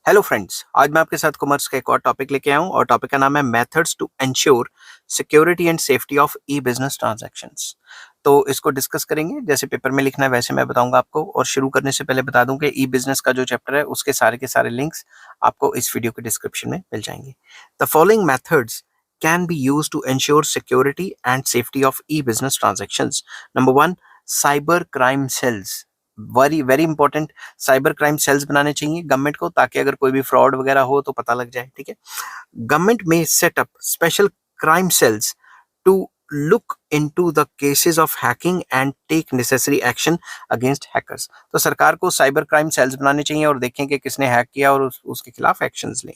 Hello friends, आज मैं आपके साथ कॉमर्स का एक और टॉपिक लेके आया हूँ और टॉपिक का नाम है methods to ensure security and safety of e business transactions. तो इसको डिस्कस करेंगे, जैसे पेपर में लिखना है वैसे मैं बताऊंगा आपको। और शुरू करने से पहले बता दूं कि ई बिजनेस का जो चैप्टर है उसके सारे के सारे लिंक्स आपको इस वीडियो के डिस्क्रिप्शन में मिल जाएंगे। The following methods can be use to ensure security and safety of e business transactions. Number one, cyber crime cells. Very very important. Cyber crime cells बनाने चाहिए गवर्नमेंट को, ताकि अगर कोई भी फ्रॉड वगैरह हो तो पता लग जाए। ठीक है, government may set up special crime cells to look into the cases of hacking and take necessary action against hackers। तो सरकार को साइबर क्राइम सेल्स बनाने चाहिए और देखें कि किसने हैक किया और उसके खिलाफ एक्शंस लें।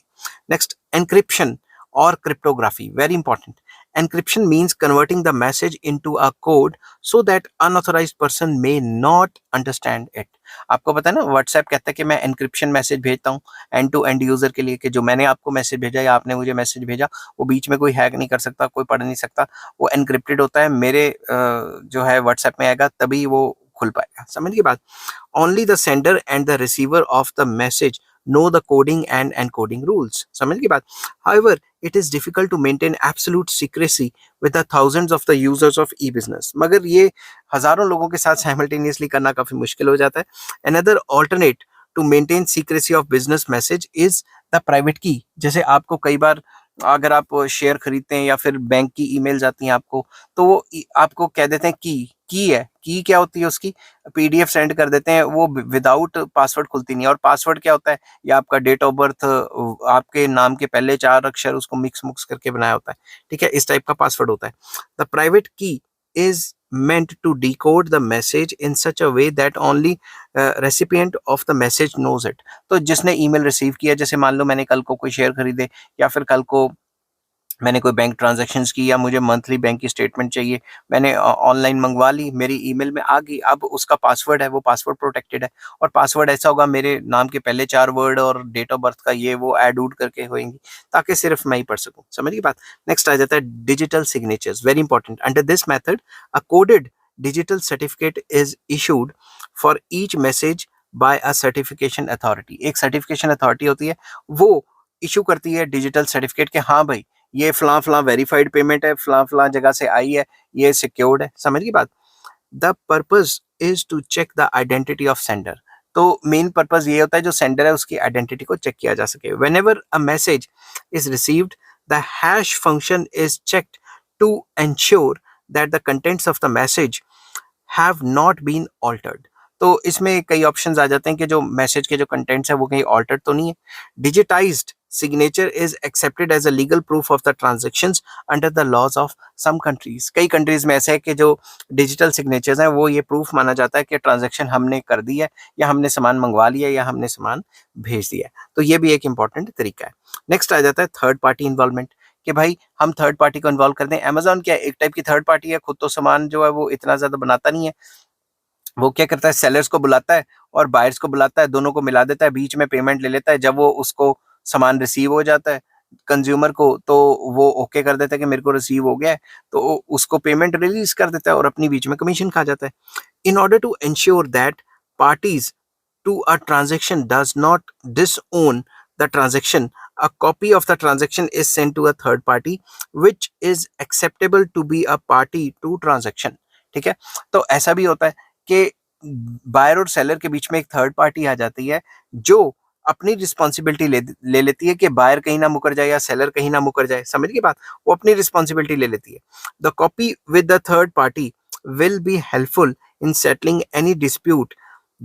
नेक्स्ट, एनक्रिप्शन और cryptography, very important. Encryption means converting the message into a code so that unauthorised person may not understand it. आपको पता है ना, व्हाट्सएप कहता है कि मैं एनक्रिप्शन मैसेज भेजता हूँ एंड टू एंड यूजर के लिए, कि जो मैंने आपको मैसेज भेजा या आपने मुझे मैसेज भेजा वो बीच में कोई हैक नहीं कर सकता, कोई पढ़ नहीं सकता। वो एनक्रिप्टेड होता है, मेरे जो है व्हाट्सएप में आएगा तभी वो खुल पाएगा। समझ की बात। Only the sender and the receiver of the message know the coding and encoding rules। समझ की बात। However, it is difficult to maintain absolute secrecy with the thousands of the users of e-business। मगर ये हजारों लोगों के साथ simultaneously करना काफी मुश्किल हो जाता है। Another alternate to maintain secrecy of business message is the private key। जैसे आपको कई बार अगर आप शेयर खरीदते हैं या फिर बैंक की ईमेल जाती हैं आपको, तो वो आपको कह देते हैं की है। की क्या होती है, उसकी पीडीएफ सेंड कर देते हैं, वो विदाउट पासवर्ड खुलती नहीं है। और पासवर्ड क्या होता है, या आपका डेट ऑफ बर्थ, आपके नाम के पहले 4 अक्षर उसको मिक्स मुक्स करके बनाया होता है। ठीक है, इस टाइप का पासवर्ड होता है। द प्राइवेट की is meant to decode the message in such a way that only recipient of the message knows it। तो जिसने ईमेल रिसीव किया, जैसे मान लो मैंने कल को कोई शेयर खरीदे या फिर कल को मैंने कोई बैंक ट्रांजैक्शंस की या मुझे मंथली बैंक की स्टेटमेंट चाहिए, मैंने ऑनलाइन मंगवा ली, मेरी ईमेल में आ गई। अब उसका पासवर्ड है, वो पासवर्ड प्रोटेक्टेड है। और पासवर्ड ऐसा होगा, मेरे नाम के पहले 4 वर्ड और डेट ऑफ बर्थ का ये वो ऐड उड करके होंगी, ताकि सिर्फ मैं ही पढ़ सकूं। समझ की बात। नेक्स्ट आ जाता है digital signatures, very important. Under this method a coded digital certificate is issued for each message bye a certification authority. एक सर्टिफिकेशन अथॉरिटी होती है, वो इशू करती है डिजिटल सर्टिफिकेट के हाँ भाई ये फलां फलां वेरीफाइड पेमेंट है, फलां फलां जगह से आई है, ये सिक्योर्ड है। समझ की बात। The purpose is to check the identity of sender. तो मेन पर्पज ये होता है जो सेंडर है उसकी आइडेंटिटी को चेक किया जा सके। Whenever a message is received, the hash function is checked to ensure that the contents of the message have not been altered. तो इसमें कई ऑप्शंस आ जाते हैं कि जो मैसेज के जो कंटेंट्स है वो कहीं ऑल्टर्ड तो नहीं है। Digitised signature is accepted as a legal proof of the transactions under the laws of some countries. कई कंट्रीज में ऐसा है कि जो डिजिटल सिग्नेचर्स हैं वो ये प्रूफ माना जाता है कि ट्रांजेक्शन हमने कर दी है, या हमने सामान मंगवा लिया, या हमने सामान भेज दिया है। तो ये भी एक इंपॉर्टेंट तरीका है। नेक्स्ट आ जाता है थर्ड पार्टी इन्वॉल्वमेंट, कि भाई हम थर्ड पार्टी को इन्वॉल्व कर दें। अमेजोन क्या एक टाइप की थर्ड पार्टी है, खुद तो सामान जो है वो इतना ज्यादा बनाता नहीं है। वो क्या करता है, सेलर्स को बुलाता है और बायर्स को बुलाता है, दोनों को मिला देता है, बीच में पेमेंट ले लेता है। जब वो उसको सामान रिसीव हो जाता है कंज्यूमर को, तो वो ओके कर देता है कि मेरे को रिसीव हो गया है, तो उसको पेमेंट रिलीज कर देता है और अपनी बीच में कमीशन खा जाता है। In order to ensure that parties to a transaction does not disown the transaction, a copy of the transaction is sent to a third party which is acceptable to be a party to transaction। ठीक है, तो ऐसा भी होता है कि buyer और seller के बीच में एक थर्ड पार्टी आ जाती है जो अपनी रिस्पॉन्सिबिलिटी ले लेती है कि बायर कहीं ना मुकर जाए या सेलर कहीं ना मुकर जाए। समझ की बात। वो अपनी रिस्पॉन्सिबिलिटी ले लेती है। The copy with the third party will be helpful in settling any dispute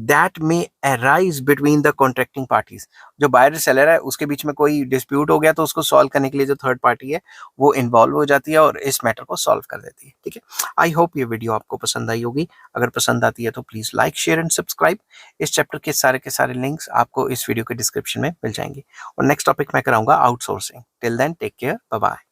that may arise between the contracting parties। जो बायर सेलर है उसके बीच में कोई डिस्प्यूट हो गया तो उसको सॉल्व करने के लिए जो थर्ड पार्टी है वो इन्वॉल्व हो जाती है और इस मैटर को सॉल्व कर देती है। ठीक है, आई होप ये वीडियो आपको पसंद आई होगी। अगर पसंद आती है तो please like share and subscribe. इस चैप्टर के सारे लिंक्स आपको इस वीडियो के डिस्क्रिप्शन में मिल जाएंगे। और नेक्स्ट टॉपिक मैं कराऊंगा outsourcing. Till then take care, bye bye.